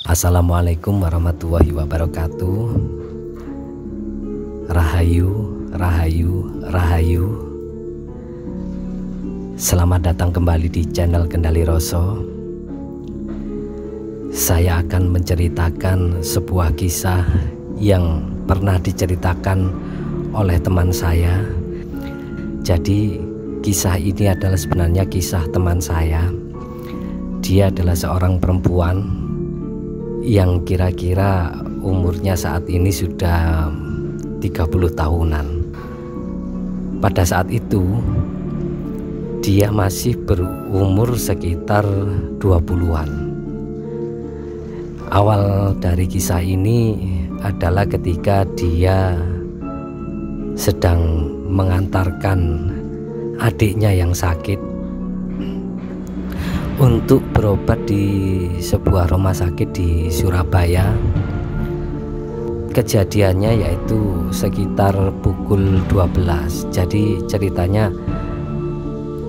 Assalamualaikum warahmatullahi wabarakatuh. Rahayu, rahayu, rahayu. Selamat datang kembali di channel Kendali Rasa. Saya akan menceritakan sebuah kisah yang pernah diceritakan oleh teman saya. Jadi kisah ini adalah sebenarnya kisah teman saya. Dia adalah seorang perempuan yang kira-kira umurnya saat ini sudah 30 tahunan. Pada saat itu dia masih berumur sekitar 20-an. Awal dari kisah ini adalah ketika dia sedang mengantarkan adiknya yang sakit untuk berobat di sebuah rumah sakit di Surabaya. Kejadiannya yaitu sekitar pukul 12. Jadi ceritanya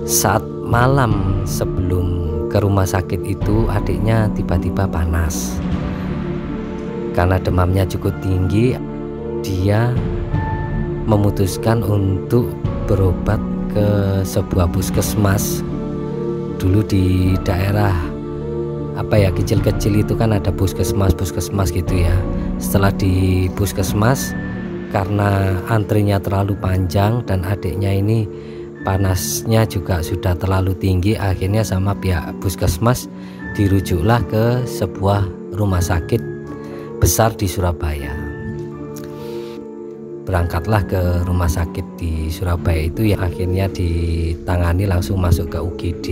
saat malam sebelum ke rumah sakit itu adiknya tiba-tiba panas. Karena demamnya cukup tinggi, dia memutuskan untuk berobat ke sebuah puskesmas. Dulu di daerah kecil-kecil itu kan ada puskesmas gitu ya. Setelah di puskesmas, karena antrinya terlalu panjang dan adiknya ini panasnya juga sudah terlalu tinggi, akhirnya sama pihak puskesmas dirujuklah ke sebuah rumah sakit besar di Surabaya. Berangkatlah ke rumah sakit di Surabaya itu yang akhirnya ditangani langsung masuk ke UGD.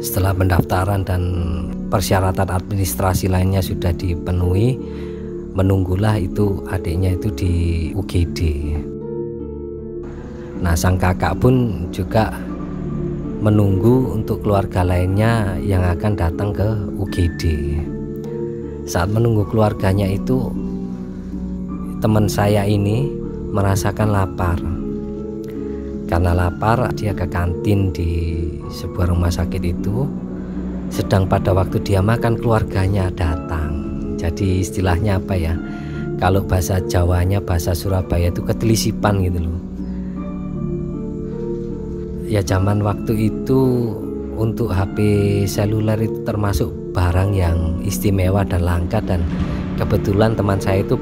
Setelah pendaftaran dan persyaratan administrasi lainnya sudah dipenuhi, menunggulah itu adiknya itu di UGD. Nah, sang kakak pun juga menunggu untuk keluarga lainnya yang akan datang ke UGD. Saat menunggu keluarganya itu, teman saya ini merasakan lapar. Karena lapar, dia ke kantin di sebuah rumah sakit itu. Sedang pada waktu dia makan, keluarganya datang. Jadi istilahnya apa ya, kalau bahasa Jawanya, bahasa Surabaya itu ketelisipan gitu loh. Ya zaman waktu itu untuk HP seluler itu termasuk barang yang istimewa dan langka, dan kebetulan teman saya itu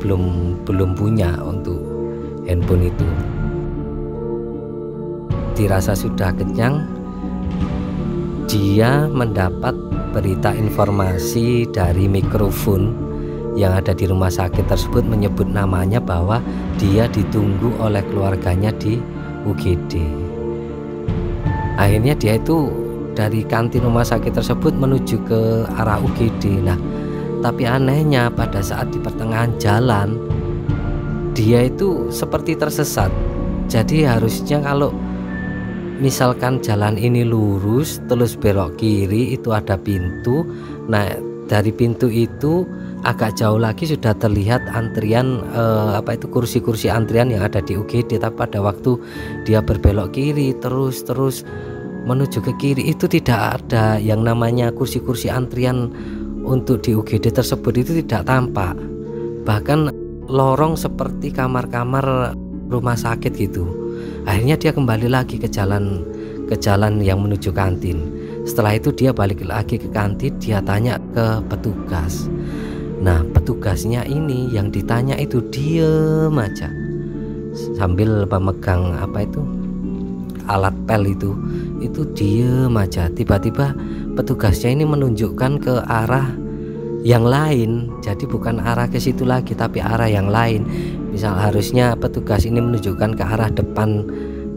belum punya untuk handphone itu. Dirasa sudah kenyang, dia mendapat berita informasi dari mikrofon yang ada di rumah sakit tersebut menyebut namanya bahwa dia ditunggu oleh keluarganya di UGD. Akhirnya dia itu dari kantin rumah sakit tersebut menuju ke arah UGD. Nah, tapi anehnya pada saat di pertengahan jalan dia itu seperti tersesat. Jadi harusnya kalau misalkan jalan ini lurus terus belok kiri itu ada pintu. Nah, dari pintu itu agak jauh lagi sudah terlihat antrian kursi-kursi antrian yang ada di UGD. Tapi pada waktu dia berbelok kiri terus menuju ke kiri, itu tidak ada yang namanya kursi-kursi antrian untuk di UGD tersebut, itu tidak tampak. Bahkan lorong seperti kamar-kamar rumah sakit gitu. Akhirnya dia kembali lagi ke jalan yang menuju kantin. Setelah itu dia balik lagi ke kantin, dia tanya ke petugas. Nah, petugasnya ini yang ditanya itu diem aja sambil memegang alat pel itu diem aja. Tiba-tiba petugasnya ini menunjukkan ke arah yang lain. Jadi bukan arah ke situ lagi, tapi arah yang lain. Misal harusnya petugas ini menunjukkan ke arah depan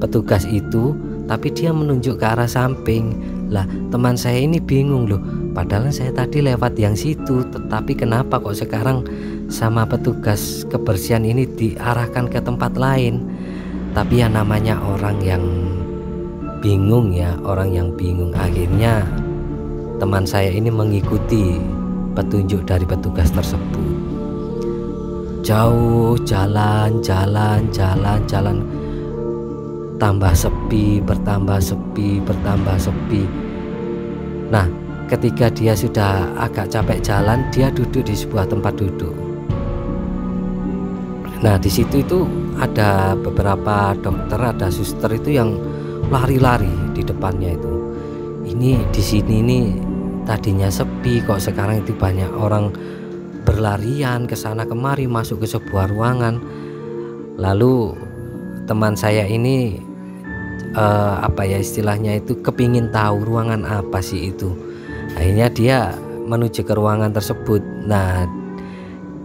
petugas itu, tapi dia menunjuk ke arah samping. Lah, teman saya ini bingung loh, padahal saya tadi lewat yang situ, tetapi kenapa kok sekarang sama petugas kebersihan ini diarahkan ke tempat lain? Tapi ya namanya orang yang bingung ya, akhirnya teman saya ini mengikuti petunjuk dari petugas tersebut. Jauh jalan, tambah sepi, bertambah sepi. Nah, ketika dia sudah agak capek jalan, dia duduk di sebuah tempat duduk. Nah di situ itu ada beberapa dokter, ada suster itu yang lari-lari di depannya itu. Ini di sini nih tadinya sepi, kok sekarang itu banyak orang berlarian ke sana kemari masuk ke sebuah ruangan. Lalu teman saya ini apa ya istilahnya itu, kepingin tahu ruangan apa sih itu. Akhirnya dia menuju ke ruangan tersebut. Nah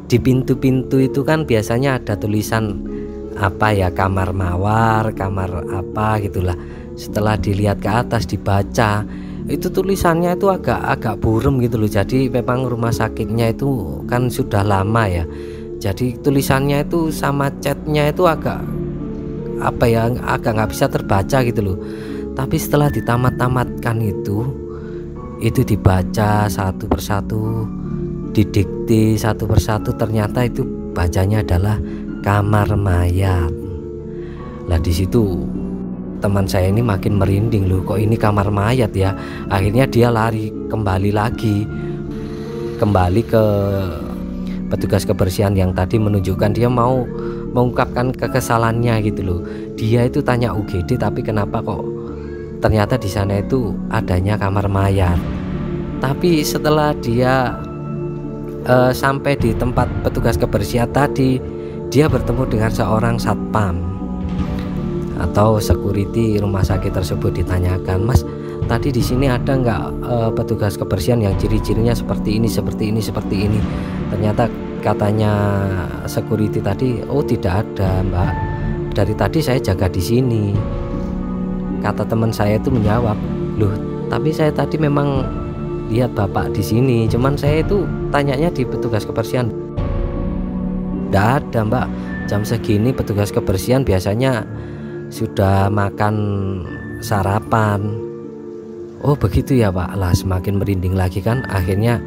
di pintu-pintu itu kan biasanya ada tulisan apa ya, kamar mawar, kamar apa gitulah. Setelah dilihat ke atas dibaca, itu tulisannya itu agak burem gitu loh. Jadi memang rumah sakitnya itu kan sudah lama ya. Jadi tulisannya itu sama catnya itu agak apa ya, agak nggak bisa terbaca gitu loh. Tapi setelah ditamat-tamatkan itu dibaca satu persatu, didikte satu persatu, ternyata itu bacanya adalah kamar mayat. Lah di situ teman saya ini makin merinding, loh kok ini kamar mayat ya. Akhirnya dia lari kembali lagi, kembali ke petugas kebersihan yang tadi menunjukkan dia mau mengungkapkan kekesalannya gitu loh. Dia itu tanya UGD, tapi kenapa kok ternyata di sana itu adanya kamar mayat. Tapi setelah dia sampai di tempat petugas kebersihan tadi, dia bertemu dengan seorang satpam atau security rumah sakit tersebut. Ditanyakan, "Mas, tadi di sini ada nggak petugas kebersihan yang ciri-cirinya seperti ini, seperti ini, seperti ini?" Ternyata katanya security tadi, "Oh tidak ada Mbak, dari tadi saya jaga di sini." Kata teman saya itu menjawab, "Loh tapi saya tadi memang lihat Bapak di sini, cuman saya itu tanyanya di petugas kebersihan." "Nggak ada Mbak, jam segini petugas kebersihan biasanya sudah makan sarapan." "Oh begitu ya Pak." Lah semakin merinding lagi kan. Akhirnya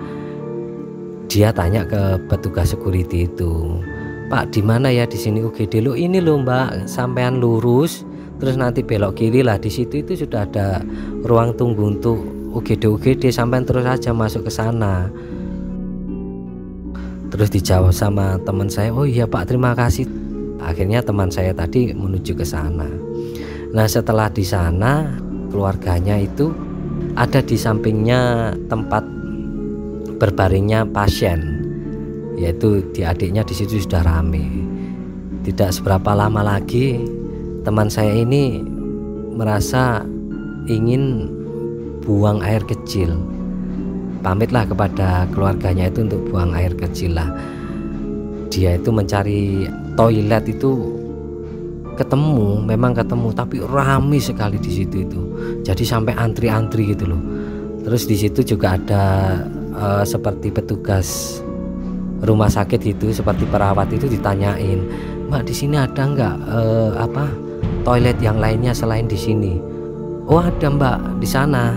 dia tanya ke petugas security itu, "Pak, di mana ya di sini UGD?" "Lo ini loh Mbak, sampean lurus terus nanti belok kiri lah, di situ itu sudah ada ruang tunggu untuk UGD, sampean terus aja masuk ke sana." Terus dijawab sama teman saya, "Oh iya Pak, terima kasih." Akhirnya teman saya tadi menuju ke sana. Nah setelah di sana, keluarganya itu ada di sampingnya tempat berbaringnya pasien, yaitu di adiknya di situ sudah rame. Tidak seberapa lama lagi teman saya ini merasa ingin buang air kecil. Pamitlah kepada keluarganya itu untuk buang air kecil lah. Dia itu mencari toilet itu memang ketemu, tapi ramai sekali di situ itu. Jadi sampai antri-antri gitu loh. Terus di situ juga ada seperti petugas rumah sakit itu, seperti perawat itu ditanyain, "Mbak, di sini ada nggak toilet yang lainnya selain di sini?" "Oh ada Mbak, di sana."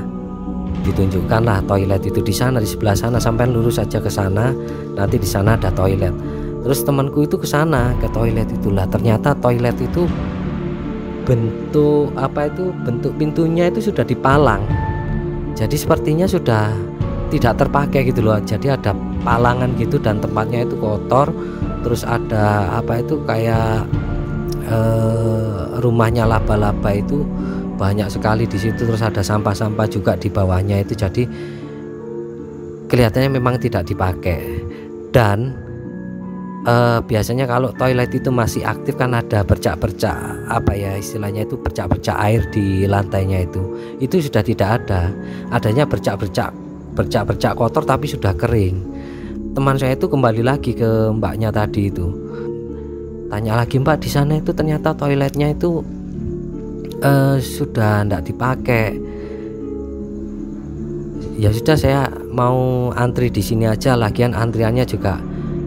Ditunjukkanlah toilet itu di sana, di sebelah sana, sampai lurus saja ke sana, nanti di sana ada toilet. Terus temanku itu ke sana, ke toilet itulah. Ternyata toilet itu bentuk pintunya itu sudah dipalang. Jadi sepertinya sudah tidak terpakai gitu loh. Jadi ada palangan gitu dan tempatnya itu kotor. Terus ada kayak rumahnya laba-laba itu banyak sekali di situ. Terus ada sampah-sampah juga di bawahnya itu. Jadi kelihatannya memang tidak dipakai. Dan biasanya kalau toilet itu masih aktif kan ada bercak-bercak istilahnya itu bercak-bercak air di lantainya itu sudah tidak ada. Adanya bercak-bercak kotor tapi sudah kering. Teman saya itu kembali lagi ke mbaknya tadi itu, tanya lagi, "Mbak, di sana itu ternyata toiletnya itu sudah tidak dipakai." "Ya sudah, saya mau antri di sini aja, lagian antriannya juga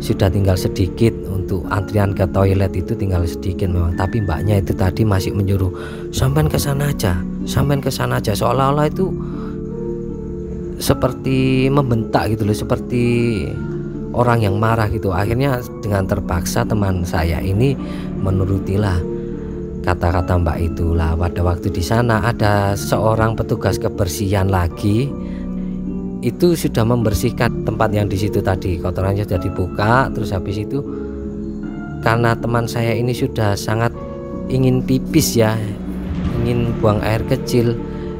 sudah tinggal sedikit, untuk antrian ke toilet itu tinggal sedikit memang." Tapi mbaknya itu tadi masih menyuruh, "Sampean ke sana aja, sampean ke sana aja." Seolah-olah itu seperti membentak gitu loh, seperti orang yang marah gitu. Akhirnya dengan terpaksa teman saya ini menurutilah kata-kata mbak itulah. Pada waktu di sana ada seorang petugas kebersihan lagi itu sudah membersihkan tempat yang di situ tadi, kotorannya sudah dibuka. Terus habis itu karena teman saya ini sudah sangat ingin pipis ya, ingin buang air kecil,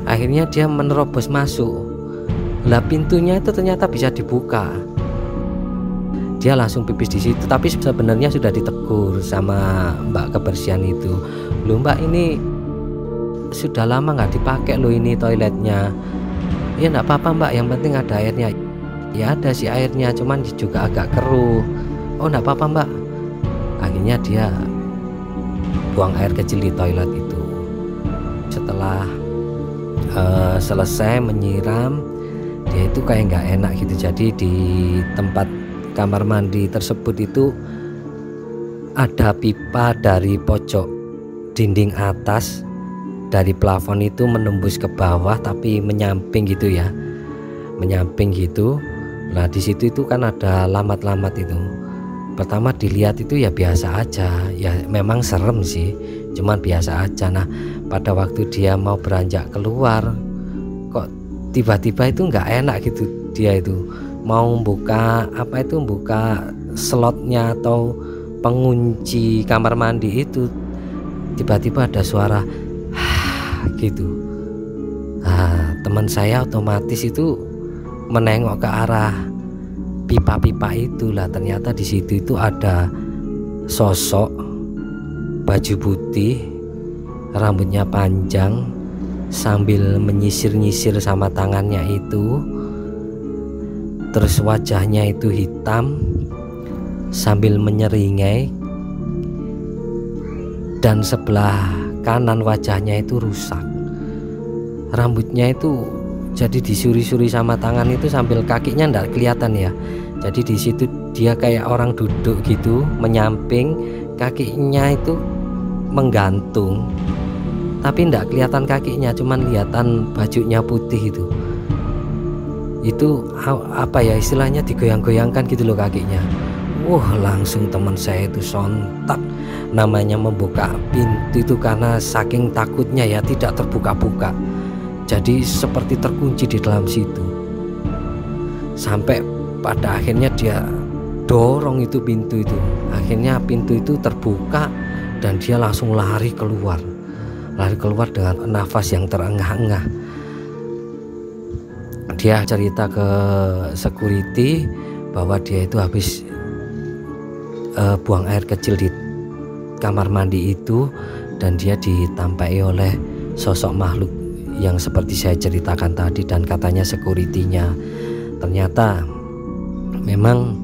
akhirnya dia menerobos masuk. Lah pintunya itu ternyata bisa dibuka. Dia langsung pipis di situ, tapi sebenarnya sudah ditegur sama mbak kebersihan itu. Loh mbak, ini sudah lama nggak dipakai loh ini toiletnya. Ya enggak apa-apa mbak, yang penting ada airnya. Ya ada sih airnya, cuman juga agak keruh. Oh enggak apa-apa mbak. Akhirnya dia buang air kecil di toilet itu. Setelah selesai menyiram, dia itu kayak nggak enak gitu. Jadi di tempat kamar mandi tersebut itu ada pipa dari pojok dinding atas, dari plafon itu menembus ke bawah tapi menyamping gitu ya, menyamping gitu. Nah di situ itu kan ada lamat-lamat itu. Pertama dilihat itu ya biasa aja, ya memang serem sih, cuman biasa aja. Nah pada waktu dia mau beranjak keluar, kok tiba-tiba itu nggak enak gitu. Dia itu mau buka apa itu, buka slotnya atau pengunci kamar mandi itu, tiba-tiba ada suara gitu. Nah, teman saya otomatis itu menengok ke arah pipa-pipa itulah. Ternyata di situ itu ada sosok baju putih, rambutnya panjang, sambil menyisir-nyisir sama tangannya itu. Terus wajahnya itu hitam sambil menyeringai, dan sebelah kanan wajahnya itu rusak. Rambutnya itu jadi disuri-suri sama tangan itu, sambil kakinya enggak kelihatan ya. Jadi di situ dia kayak orang duduk gitu, menyamping, kakinya itu menggantung. Tapi enggak kelihatan kakinya, cuman kelihatan bajunya putih itu. Itu apa ya istilahnya, digoyang-goyangkan gitu loh kakinya. Langsung teman saya itu sontak, namanya membuka pintu itu karena saking takutnya ya, tidak terbuka-buka, jadi seperti terkunci di dalam situ. Sampai pada akhirnya dia dorong itu pintu itu, akhirnya pintu itu terbuka dan dia langsung lari keluar dengan nafas yang terengah-engah. Dia cerita ke security bahwa dia itu habis buang air kecil di kamar mandi itu, dan dia ditampaki oleh sosok makhluk yang seperti saya ceritakan tadi. Dan katanya security-nya, ternyata memang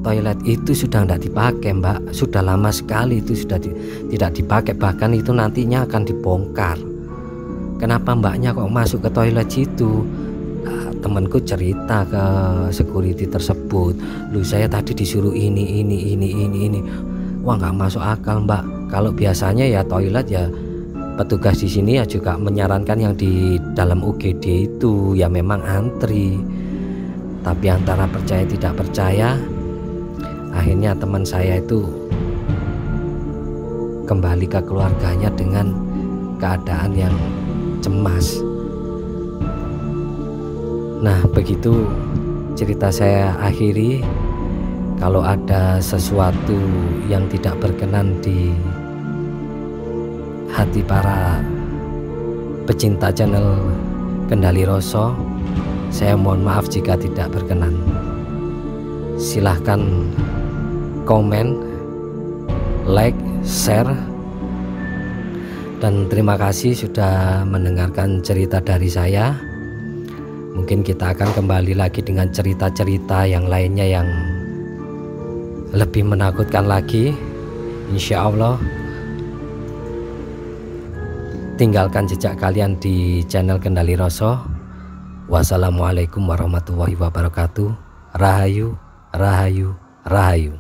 toilet itu sudah tidak dipakai mbak, sudah lama sekali itu sudah tidak dipakai, bahkan itu nantinya akan dibongkar. Kenapa mbaknya kok masuk ke toilet situ? Temanku cerita ke security tersebut, lu saya tadi disuruh ini. Wah nggak masuk akal mbak. Kalau biasanya ya toilet ya, petugas di sini ya juga menyarankan yang di dalam UGD itu ya memang antri. Tapi antara percaya tidak percaya, akhirnya teman saya itu kembali ke keluarganya dengan keadaan yang cemas. Nah begitu cerita saya akhiri. Kalau ada sesuatu yang tidak berkenan di hati para pecinta channel Kendali Rasa, saya mohon maaf jika tidak berkenan. Silahkan komen, like, share, dan terima kasih sudah mendengarkan cerita dari saya. Mungkin kita akan kembali lagi dengan cerita-cerita yang lainnya yang lebih menakutkan lagi, insya Allah. Tinggalkan jejak kalian di channel Kendali Rasa. Wassalamualaikum warahmatullahi wabarakatuh. Rahayu, rahayu, rahayu.